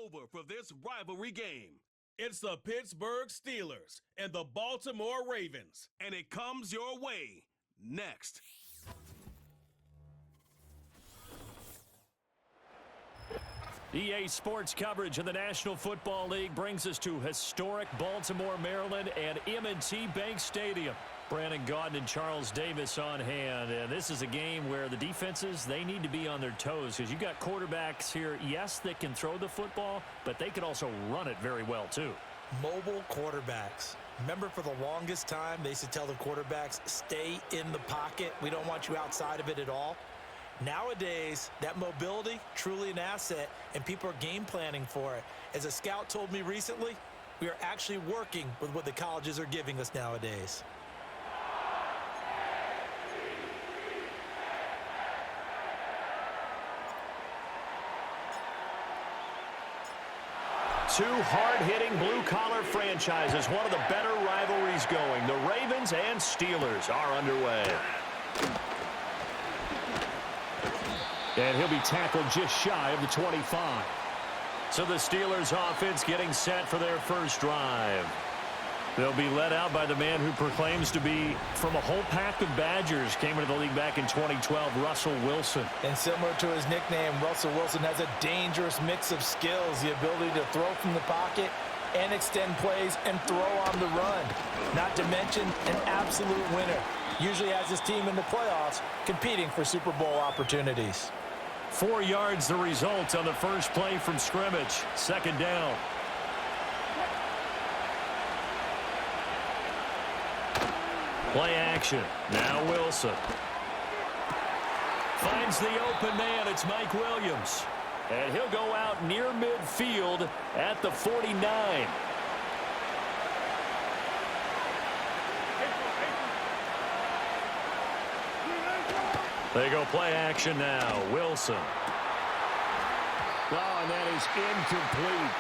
over for this rivalry game. It's the Pittsburgh Steelers and the Baltimore Ravens, and it comes your way next. EA Sports coverage of the National Football League brings us to historic Baltimore, Maryland at M&T Bank Stadium. Brandon Gaudin and Charles Davis on hand. And this is a game where the defenses, they need to be on their toes because you've got quarterbacks here, yes, that can throw the football, but they can also run it very well too. Mobile quarterbacks. Remember, for the longest time, they used to tell the quarterbacks, stay in the pocket. We don't want you outside of it at all. Nowadays, that mobility, truly an asset, and people are game planning for it. As a scout told me recently, we are actually working with what the colleges are giving us nowadays. Two hard-hitting blue-collar franchises, one of the better rivalries going. The Ravens and Steelers are underway. And he'll be tackled just shy of the 25. So the Steelers offense getting set for their first drive. They'll be led out by the man who proclaims to be from a whole pack of Badgers. Came into the league back in 2012, Russell Wilson. And similar to his nickname, Russell Wilson has a dangerous mix of skills. The ability to throw from the pocket and extend plays and throw on the run. Not to mention an absolute winner. Usually has his team in the playoffs competing for Super Bowl opportunities. 4 yards the result on the first play from scrimmage. Second down. Play action. Now Wilson. Finds the open man. It's Mike Williams. And he'll go out near midfield at the 49. They go play action now. Wilson. Oh, and that is incomplete.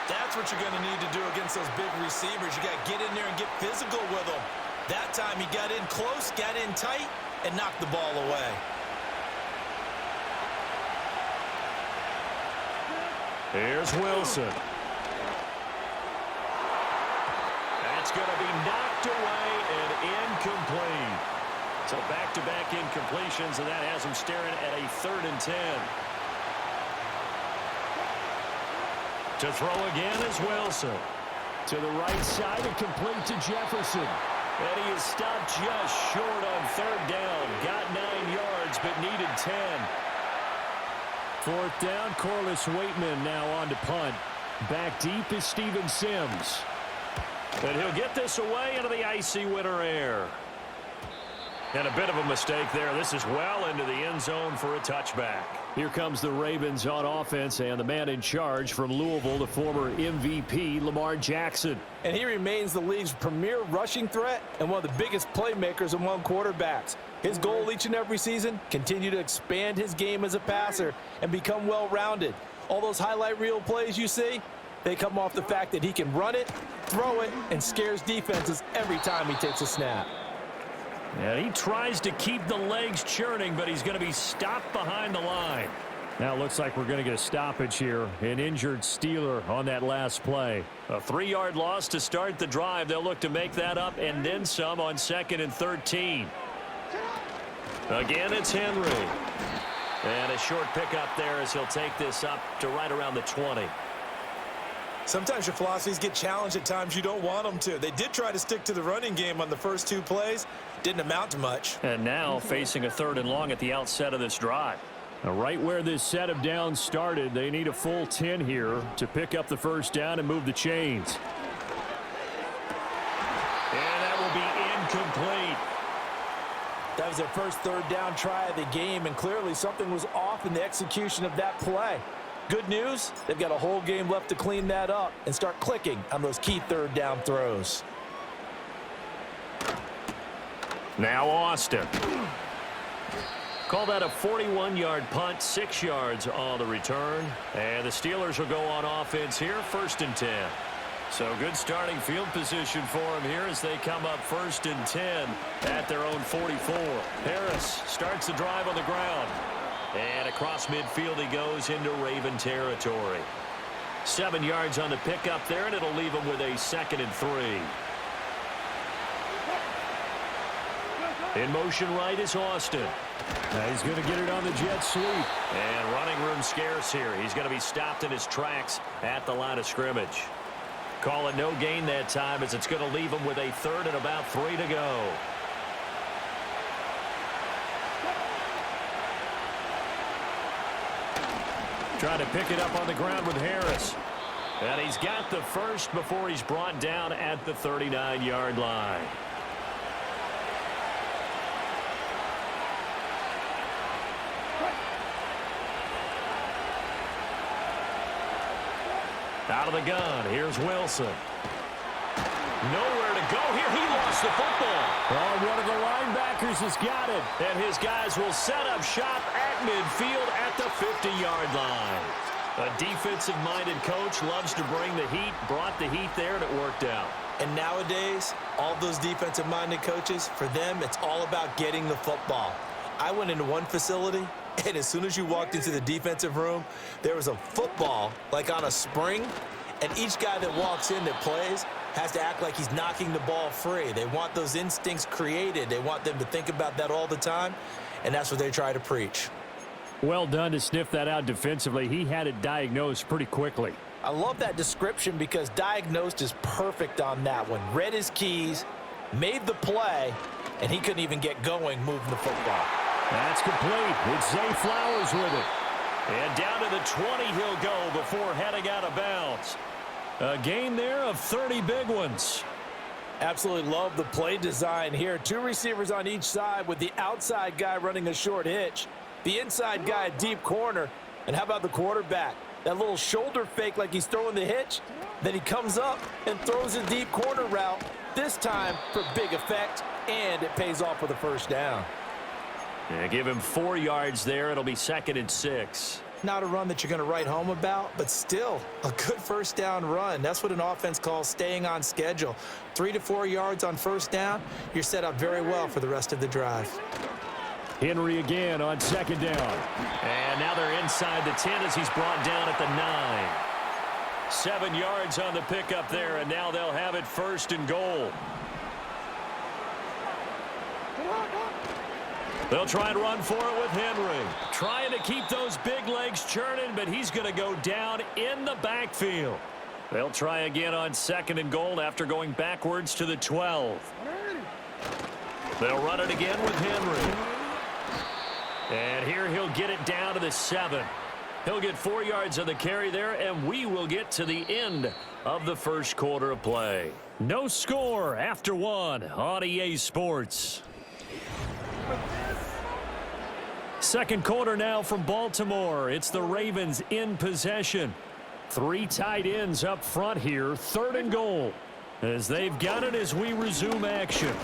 That's what you're going to need to do against those big receivers. You got to get in there and get physical with them. That time he got in close, got in tight, and knocked the ball away. Here's Wilson. That's going to be knocked away and incomplete. So back-to-back incompletions, and that has him staring at a 3rd and 10. To throw again is Wilson. To the right side and complete to Jefferson. And he is stopped just short on 3rd down. Got 9 yards, but needed 10. 4th down, Corliss Waitman now on to punt. Back deep is Steven Sims. And he'll get this away into the icy winter air. And a bit of a mistake there. This is well into the end zone for a touchback. Here comes the Ravens on offense, and the man in charge from Louisville, the former MVP, Lamar Jackson. And he remains the league's premier rushing threat and one of the biggest playmakers among quarterbacks. His goal each and every season, continue to expand his game as a passer and become well-rounded. All those highlight reel plays you see, they come off the fact that he can run it, throw it, and scares defenses every time he takes a snap. And he tries to keep the legs churning, but he's going to be stopped behind the line. Now it looks like we're going to get a stoppage here. An injured Steeler on that last play. A 3-yard loss to start the drive. They'll look to make that up and then some on 2nd and 13. Again, it's Henry. And a short pickup there as he'll take this up to right around the 20. Sometimes your philosophies get challenged at times you don't want them to. They did try to stick to the running game on the first 2 plays. Didn't amount to much. And now facing a 3rd and long at the outset of this drive. Now, right where this set of downs started, they need a full 10 here to pick up the first down and move the chains. And that will be incomplete. That was their first 3rd down try of the game, and clearly something was off in the execution of that play. Good news, they've got a whole game left to clean that up and start clicking on those key 3rd down throws. Now Austin. Call that a 41-yard punt, 6 yards on the return. And the Steelers will go on offense here, 1st and 10. So good starting field position for them here as they come up 1st and 10 at their own 44. Harris starts the drive on the ground. And across midfield he goes into Raven territory. 7 yards on the pickup there, and it'll leave him with a 2nd and 3. In motion right is Austin. Now he's going to get it on the jet sweep. And running room scarce here. He's going to be stopped in his tracks at the line of scrimmage. Call it no gain that time as it's going to leave him with a 3rd and about 3 to go. Trying to pick it up on the ground with Harris. And he's got the first before he's brought down at the 39-yard line. Out of the gun, here's Wilson. Nowhere to go here. He lost the football. Oh, one of the linebackers has got it. And his guys will set up shop at midfield at the 50-yard line. A defensive-minded coach loves to bring the heat, brought the heat there, and it worked out. And nowadays, all those defensive-minded coaches, for them, it's all about getting the football. I went into one facility, and as soon as you walked into the defensive room, there was a football, like on a spring, and each guy that walks in that plays has to act like he's knocking the ball free. They want those instincts created. They want them to think about that all the time, and that's what they try to preach. Well done to sniff that out defensively. He had it diagnosed pretty quickly. I love that description because diagnosed is perfect on that one. Read his keys, made the play, and he couldn't even get going moving the football. That's complete. It's Zay Flowers with it. And down to the 20 he'll go before heading out of bounds. A gain there of 30 big ones. Absolutely love the play design here. 2 receivers on each side with the outside guy running a short hitch. The inside guy a deep corner. And how about the quarterback? That little shoulder fake like he's throwing the hitch. Then he comes up and throws a deep corner route. This time for big effect. And it pays off with a first down. Yeah, give him 4 yards there. It'll be 2nd and 6. Not a run that you're going to write home about, but still a good first down run. That's what an offense calls staying on schedule. 3 to 4 yards on first down, you're set up very well for the rest of the drive. Henry again on 2nd down. And now they're inside the 10 as he's brought down at the 9. 7 yards on the pickup there, and now they'll have it 1st and goal. They'll try and run for it with Henry. Trying to keep those big legs churning, but he's going to go down in the backfield. They'll try again on 2nd and goal after going backwards to the 12. They'll run it again with Henry. And here he'll get it down to the 7. He'll get 4 yards on the carry there, and we will get to the end of the first quarter of play. No score after 1 on EA Sports. Second quarter now from Baltimore. It's the Ravens in possession. 3 tight ends up front here. 3rd and goal as they've got it as we resume action.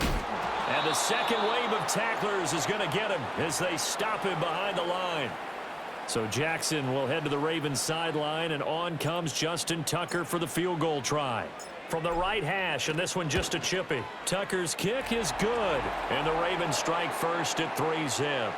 And the second wave of tacklers is going to get him as they stop him behind the line. So Jackson will head to the Ravens sideline, and on comes Justin Tucker for the field goal try. From the right hash, and this one just a chippy. Tucker's kick is good. And the Ravens strike first at 3-zip.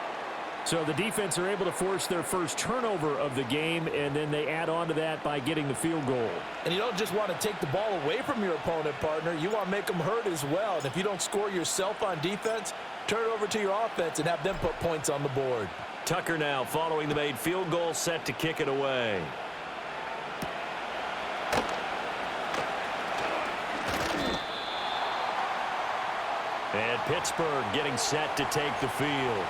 So the defense are able to force their first turnover of the game, and then they add on to that by getting the field goal. And you don't just want to take the ball away from your opponent, partner. You want to make them hurt as well. And if you don't score yourself on defense, turn it over to your offense and have them put points on the board. Tucker now following the made field goal, set to kick it away. And Pittsburgh getting set to take the field.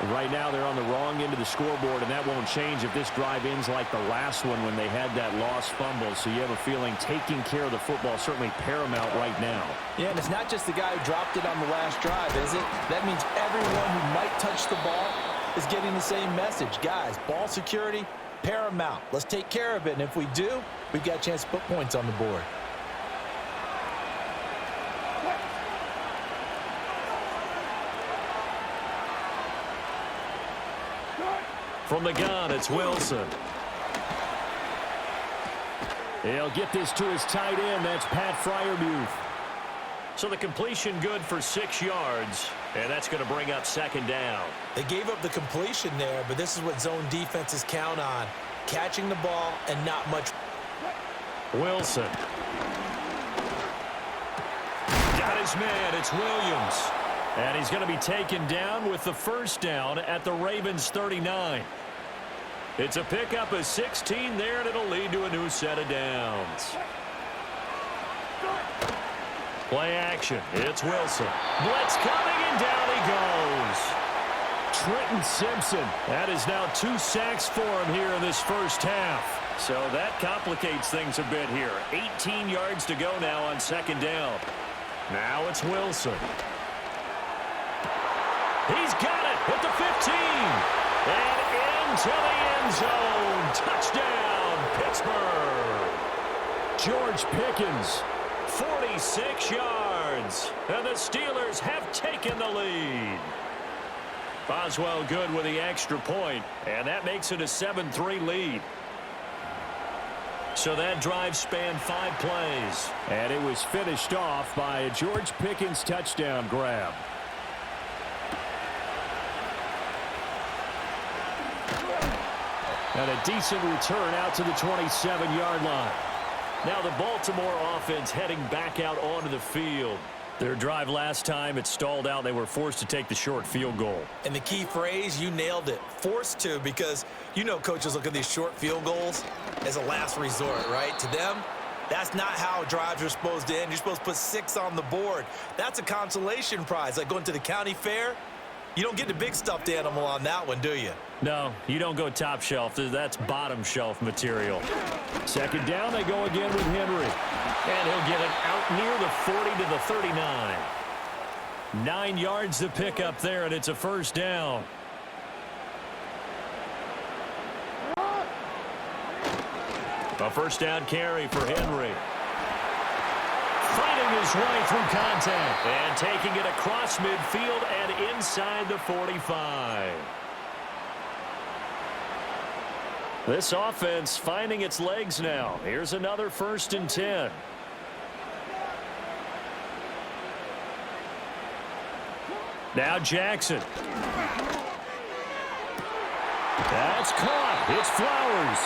And right now they're on the wrong end of the scoreboard, and that won't change if this drive ends like the last one when they had that lost fumble. So you have a feeling taking care of the football certainly paramount right now. Yeah, and it's not just the guy who dropped it on the last drive, is it? That means everyone who might touch the ball is getting the same message. Guys, ball security, paramount. Let's take care of it, and if we do, we've got a chance to put points on the board. From the gun, it's Wilson. He'll get this to his tight end. That's Pat Freiermuth. So the completion good for 6 yards, and that's going to bring up 2nd down. They gave up the completion there, but this is what zone defenses count on. Catching the ball and not much. Wilson. Got his man. It's Williams. And he's going to be taken down with the first down at the Ravens' 39. It's a pickup of 16 there, and it'll lead to a new set of downs. Play action. It's Wilson. Blitz coming, and down he goes. Trenton Simpson. That is now 2 sacks for him here in this first half. So that complicates things a bit here. 18 yards to go now on second down. Now it's Wilson. He's got it at the 15. And into the end zone. Touchdown, Pittsburgh. George Pickens, 46 yards. And the Steelers have taken the lead. Boswell good with the extra point, and that makes it a 7-3 lead. So that drive spanned 5 plays. And it was finished off by a George Pickens touchdown grab. And a decent return out to the 27-yard line. Now the Baltimore offense heading back out onto the field. Their drive last time, it stalled out. They were forced to take the short field goal. And the key phrase, you nailed it, forced to, because you know coaches look at these short field goals as a last resort, right? To them, that's not how drives are supposed to end. You're supposed to put 6 on the board. That's a consolation prize, like going to the county fair. You don't get the big stuffed animal on that one, do you? No, you don't go top shelf. That's bottom shelf material. Second down, they go again with Henry. And he'll get it out near the 40 to the 39. 9 yards to pick up there, and it's a first down. A first down carry for Henry. Fighting his way through contact. And taking it across midfield and inside the 45. This offense finding its legs now. Here's another 1st and 10. Now Jackson. That's caught. It's Flowers.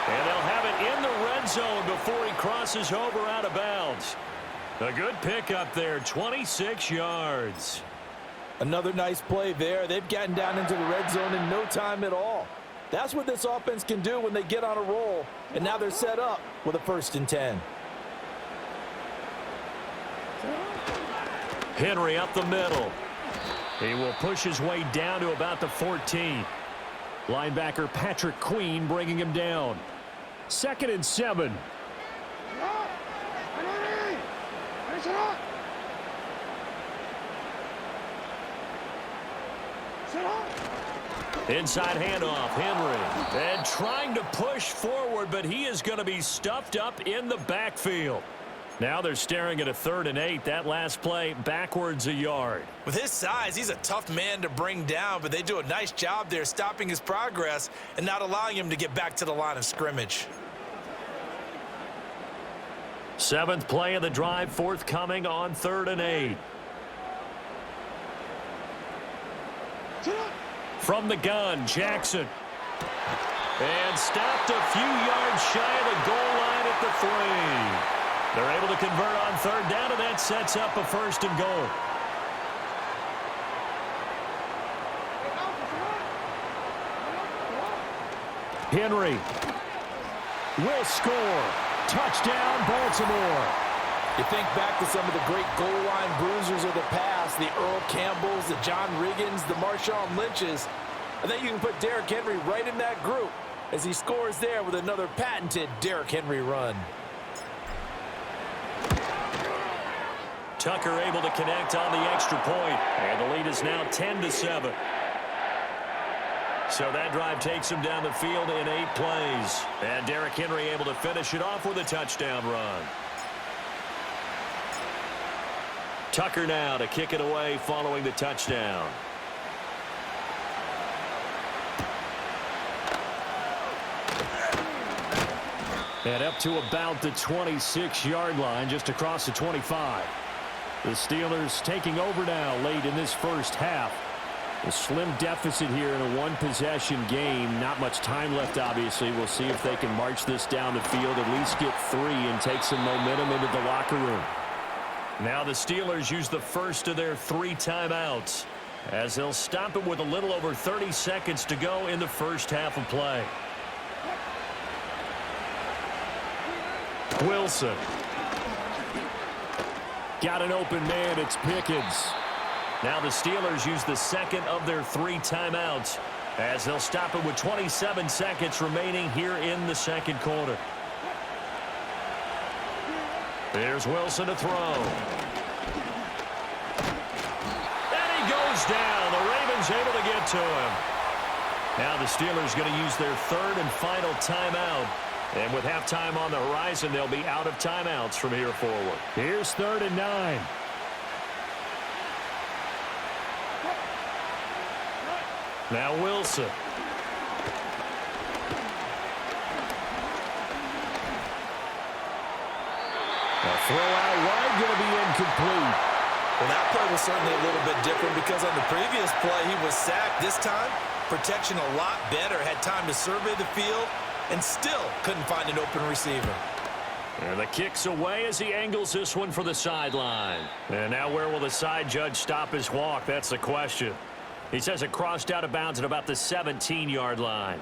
And they'll have it in the red zone before he crosses over out of bounds. A good pickup there, 26 yards. Another nice play there. They've gotten down into the red zone in no time at all. That's what this offense can do when they get on a roll. And now they're set up with a 1st and 10. Henry up the middle. He will push his way down to about the 14. Linebacker Patrick Queen bringing him down. 2nd and 7. Inside handoff, Henry. And trying to push forward, but he is going to be stuffed up in the backfield. Now they're staring at a 3rd and 8. That last play backwards a yard. With his size, he's a tough man to bring down, but they do a nice job there stopping his progress and not allowing him to get back to the line of scrimmage. 7th play of the drive, forthcoming on 3rd and 8. From the gun, Jackson. And stopped a few yards shy of the goal line at the 3. They're able to convert on 3rd down, and that sets up a 1st and goal. Henry will score. Touchdown, Baltimore. You think back to some of the great goal line bruisers of the past, the Earl Campbells, the John Riggins, the Marshawn Lynches. I think you can put Derrick Henry right in that group as he scores there with another patented Derrick Henry run. Tucker able to connect on the extra point, and the lead is now 10-7. So that drive takes him down the field in 8 plays. And Derrick Henry able to finish it off with a touchdown run. Tucker now to kick it away following the touchdown. And up to about the 26-yard line, just across the 25. The Steelers taking over now late in this first half. A slim deficit here in a one-possession game. Not much time left, obviously. We'll see if they can march this down the field, at least get 3 and take some momentum into the locker room. Now the Steelers use the first of their 3 timeouts, as they'll stop it with a little over 30 seconds to go in the first half of play. Wilson. Got an open man. It's Pickens. Now the Steelers use the second of their 3 timeouts, as they'll stop it with 27 seconds remaining here in the second quarter. There's Wilson to throw. And he goes down. The Ravens able to get to him. Now the Steelers going to use their 3rd and final timeout. And with halftime on the horizon, they'll be out of timeouts from here forward. Here's 3rd and 9. Now Wilson. A throw out wide, going to be incomplete. Well, that play was certainly a little bit different because on the previous play, he was sacked. This time, protection a lot better. Had time to survey the field and still couldn't find an open receiver. And the kick's away as he angles this one for the sideline. And now where will the side judge stop his walk? That's the question. He says it crossed out of bounds at about the 17-yard line.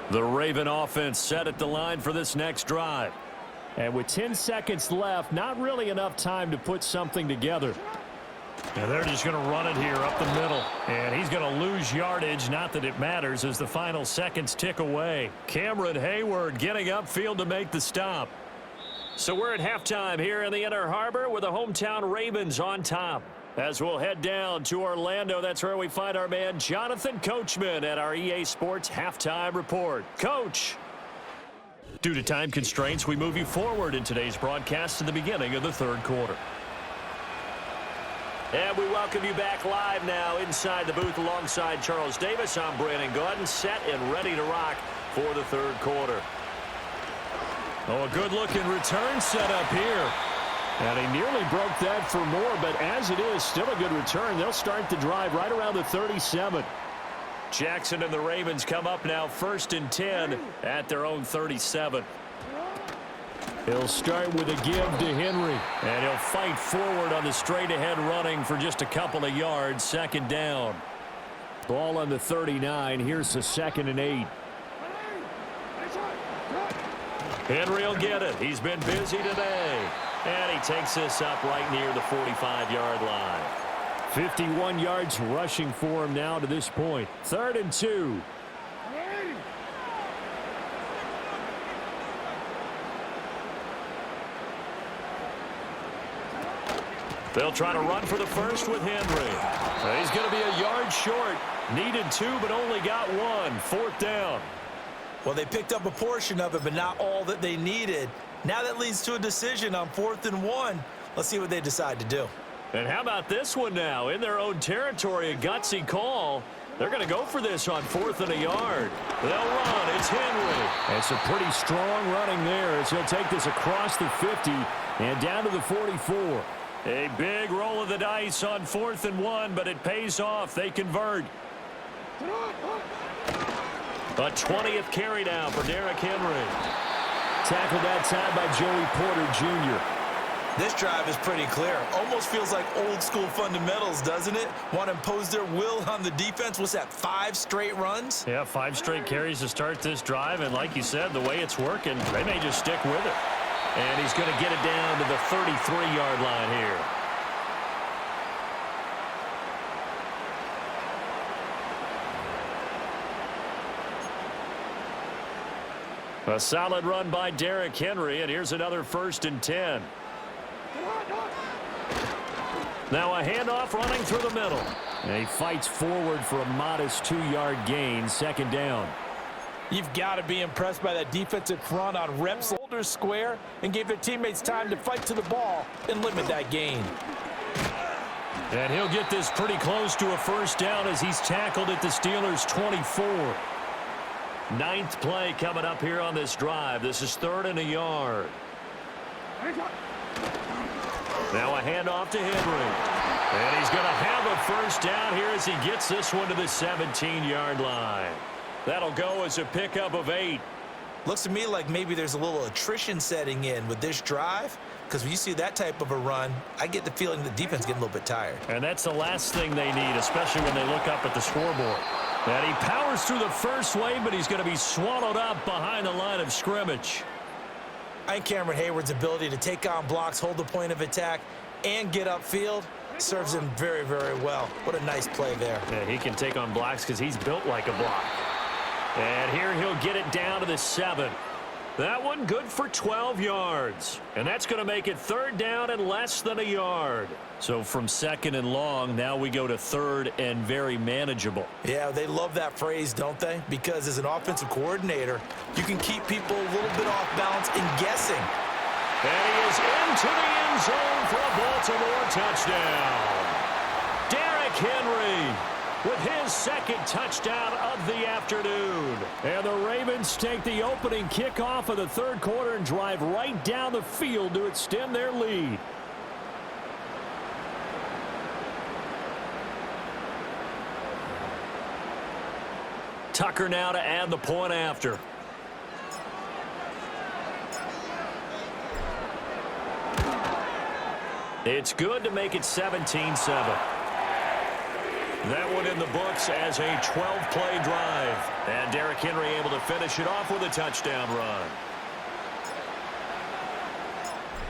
The Raven offense set at the line for this next drive. And with 10 seconds left, not really enough time to put something together. And they're just going to run it here up the middle. And he's going to lose yardage. Not that it matters as the final seconds tick away. Cameron Hayward getting upfield to make the stop. So we're at halftime here in the Inner Harbor with the hometown Ravens on top. As we'll head down to Orlando, that's where we find our man Jonathan Coachman at our EA Sports Halftime Report. Coach. Due to time constraints, we move you forward in today's broadcast to the beginning of the 3rd quarter. And we welcome you back live now inside the booth alongside Charles Davis. I'm Brandon Gordon, set and ready to rock for the 3rd quarter. Oh, a good-looking return set up here. And he nearly broke that for more, but as it is, still a good return. They'll start the drive right around the 37. Jackson and the Ravens come up now 1st and 10 at their own 37. He'll start with a give to Henry. And he'll fight forward on the straight-ahead running for just a couple of yards. 2nd down. Ball on the 39. Here's the 2nd and 8. Henry will get it. He's been busy today. And he takes this up right near the 45-yard line. 51 yards rushing for him now to this point. 3rd and 2. They'll try to run for the first with Henry. He's going to be a yard short. Needed 2, but only got 1. 4th down. Well, they picked up a portion of it, but not all that they needed. Now that leads to a decision on 4th and 1. Let's see what they decide to do. And how about this one now? In their own territory, a gutsy call. They're going to go for this on 4th and a yard. They'll run. It's Henry. It's a pretty strong running there as he'll take this across the 50 and down to the 44. A big roll of the dice on 4th and 1, but it pays off. They convert. A 20th carry now for Derrick Henry. Tackled that time by Joey Porter Jr. This drive is pretty clear. Almost feels like old school fundamentals, doesn't it? Want to impose their will on the defense. What's that, 5 straight runs? Yeah, 5 straight carries to start this drive. And like you said, the way it's working, they may just stick with it. And he's going to get it down to the 33-yard line here. A solid run by Derrick Henry, and here's another 1st and 10. Now a handoff running through the middle. And he fights forward for a modest 2-yard gain. 2nd down. You've got to be impressed by that defensive front on reps, shoulders square, and gave their teammates time to fight to the ball and limit that gain. And he'll get this pretty close to a first down as he's tackled at the Steelers' 24. Ninth play coming up here on this drive. This is 3rd and a yard. Now a handoff to Henry. And he's going to have a first down here as he gets this one to the 17-yard line. That'll go as a pickup of 8. Looks to me like maybe there's a little attrition setting in with this drive, because when you see that type of a run, I get the feeling the defense is getting a little bit tired. And that's the last thing they need, especially when they look up at the scoreboard. And he powers through the first wave, but he's going to be swallowed up behind the line of scrimmage. I think Cameron Hayward's ability to take on blocks, hold the point of attack, and get upfield serves him very, very well. What a nice play there. Yeah, he can take on blocks because he's built like a block. And here he'll get it down to the 7. That one good for 12 yards. And that's going to make it 3rd down and less than a yard. So from 2nd and long, now we go to 3rd and very manageable. Yeah, they love that phrase, don't they? Because as an offensive coordinator, you can keep people a little bit off balance and guessing. And he is into the end zone for a Baltimore touchdown. Derrick Henry with his 2nd touchdown of the afternoon. And the Ravens take the opening kickoff of the 3rd quarter and drive right down the field to extend their lead. Tucker now to add the point after. It's good to make it 17-7. That one in the books as a 12-play drive. And Derrick Henry able to finish it off with a touchdown run.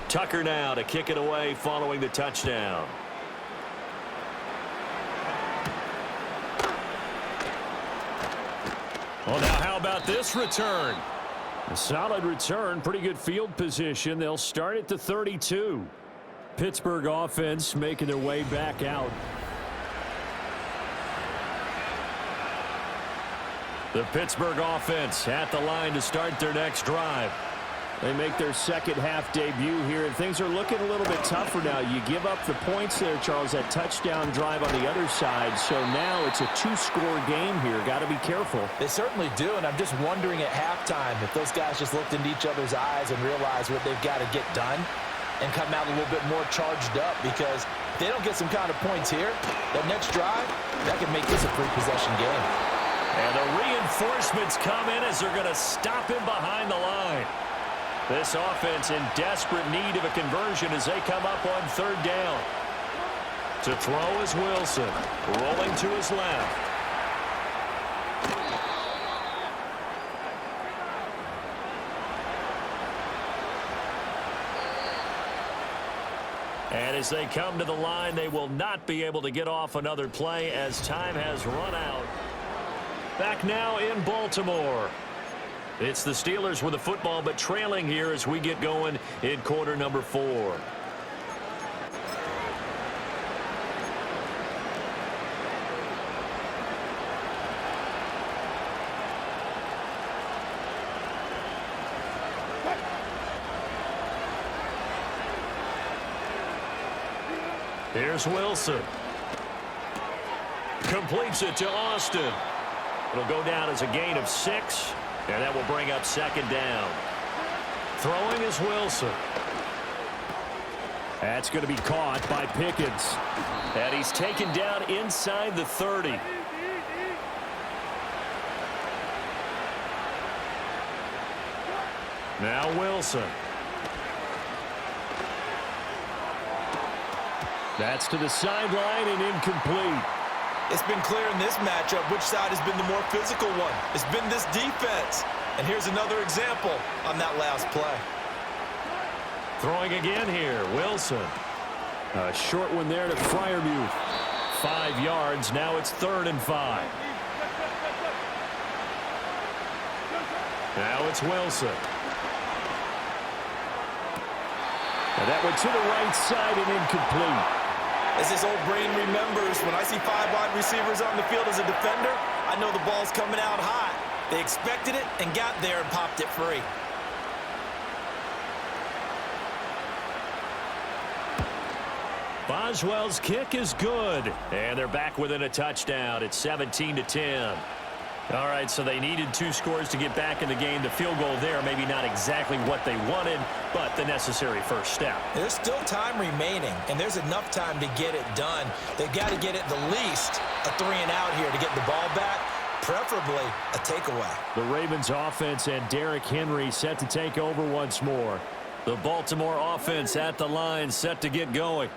Tucker now to kick it away following the touchdown. Well, now how about this return? A solid return, pretty good field position. They'll start at the 32. Pittsburgh offense making their way back out. The Pittsburgh offense at the line to start their next drive. They make their second half debut here, and things are looking a little bit tougher now. You give up the points there, Charles, that touchdown drive on the other side. So now it's a 2-score game here. Got to be careful. They certainly do, and I'm just wondering at halftime if those guys just looked into each other's eyes and realized what they've got to get done and come out a little bit more charged up, because if they don't get some kind of points here, that next drive, that could make this a 3-possession game. And the reinforcements come in as they're going to stop him behind the line. This offense in desperate need of a conversion as they come up on 3rd down. To throw is Wilson, rolling to his left. And as they come to the line, they will not be able to get off another play as time has run out. Back now in Baltimore. It's the Steelers with the football, but trailing here as we get going in quarter number 4. Here's Wilson. Completes it to Austin. It'll go down as a gain of 6, and that will bring up 2nd down. Throwing is Wilson. That's going to be caught by Pickens. And he's taken down inside the 30. Now Wilson. That's to the sideline and incomplete. It's been clear in this matchup which side has been the more physical one. It's been this defense. And here's another example on that last play. Throwing again here, Wilson. A short one there to Freiermuth. 5 yards, now it's 3rd and 5. Now it's Wilson. And that went to the right side and incomplete. As this old brain remembers, when I see 5 wide receivers on the field as a defender, I know the ball's coming out hot. They expected it and got there and popped it free. Boswell's kick is good. And they're back within a touchdown. It's 17-10. All right, so they needed 2 scores to get back in the game. The field goal there, maybe not exactly what they wanted, but the necessary first step. There's still time remaining, and there's enough time to get it done. They've got to get at the least a 3-and-out here to get the ball back, preferably a takeaway. The Ravens offense and Derrick Henry set to take over once more. The Baltimore offense at the line set to get going.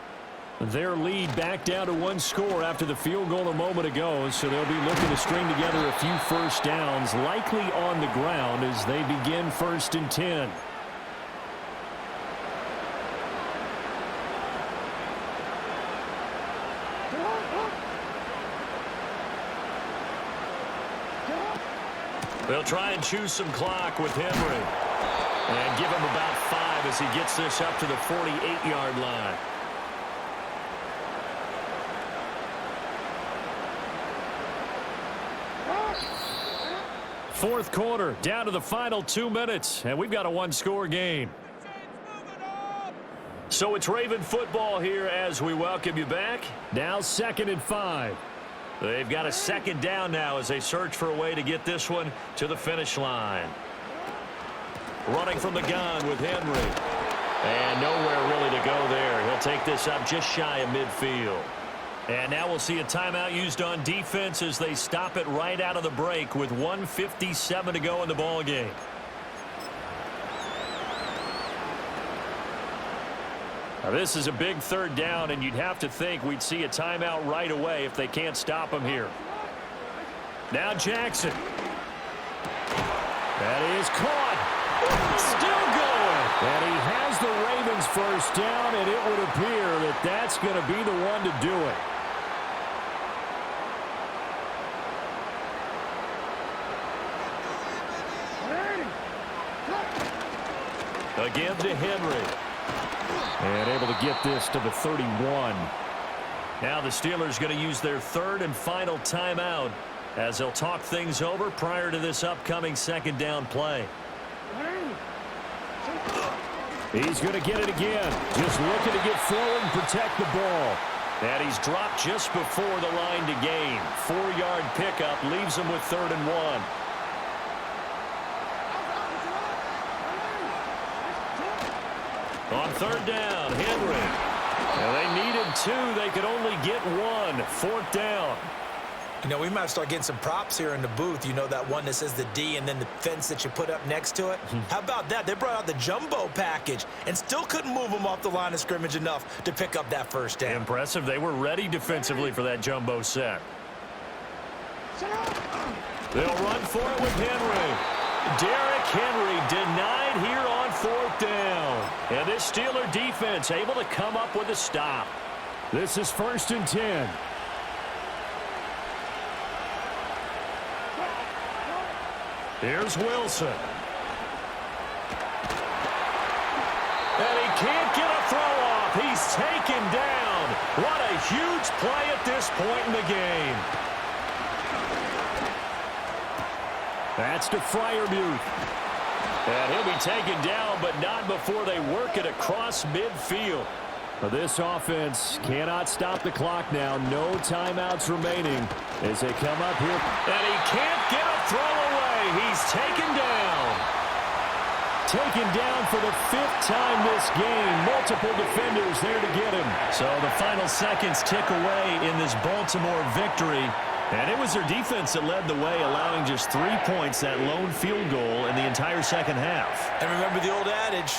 Their lead back down to 1 score after the field goal a moment ago, so they'll be looking to string together a few first downs, likely on the ground as they begin 1st and 10. They'll try and choose some clock with Henry and give him about 5 as he gets this up to the 48-yard line. Fourth quarter, down to the final 2 minutes, and we've got a 1-score game. So it's Raven football here as we welcome you back. Now 2nd and 5. They've got a 2nd down now as they search for a way to get this one to the finish line. Running from the gun with Henry. And nowhere really to go there. He'll take this up just shy of midfield. And now we'll see a timeout used on defense as they stop it right out of the break with 1:57 to go in the ball game. Now this is a big 3rd down, and you'd have to think we'd see a timeout right away if they can't stop him here. Now Jackson. That is caught. Still going. And he has the Ravens first down, and it would appear that that's going to be the one to do it. Again to Henry. And able to get this to the 31. Now the Steelers going to use their 3rd and final timeout as they'll talk things over prior to this upcoming 2nd down play. He's going to get it again. Just looking to get forward and protect the ball. And he's dropped just before the line to gain. 4-yard pickup leaves him with 3rd and 1. On 3rd down, Henry. And they needed 2. They could only get 1. 4th down. You know, we might start getting some props here in the booth. You know, that one that says the D and then the fence that you put up next to it? How about that? They brought out the jumbo package and still couldn't move them off the line of scrimmage enough to pick up that first down. Impressive. They were ready defensively for that jumbo set. They'll run for it with Henry. Derrick Henry denied here on 4th down. And this Steeler defense able to come up with a stop. This is 1st and 10. Here's Wilson. And he can't get a throw off. He's taken down. What a huge play at this point in the game. That's to Freiermuth. And he'll be taken down, but not before they work it across midfield. This offense cannot stop the clock now. No timeouts remaining as they come up here. And he can't get a throw away. He's taken down. Taken down for the 5th time this game. Multiple defenders there to get him. So the final seconds tick away in this Baltimore victory. And it was their defense that led the way, allowing just 3 points, that lone field goal in the entire 2nd half. And remember the old adage,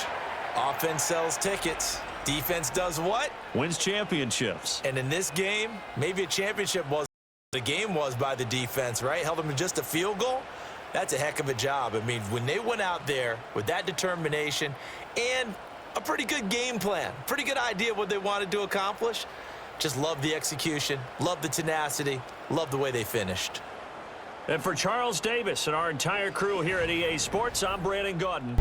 offense sells tickets. Defense does what? Wins championships. And in this game, maybe a championship was the game was by the defense, right? Held them to just a field goal. That's a heck of a job. I mean, when they went out there with that determination and a pretty good game plan, pretty good idea what they wanted to accomplish, just love the execution, love the tenacity, love the way they finished. And for Charles Davis and our entire crew here at EA Sports, I'm Brandon Gaudin.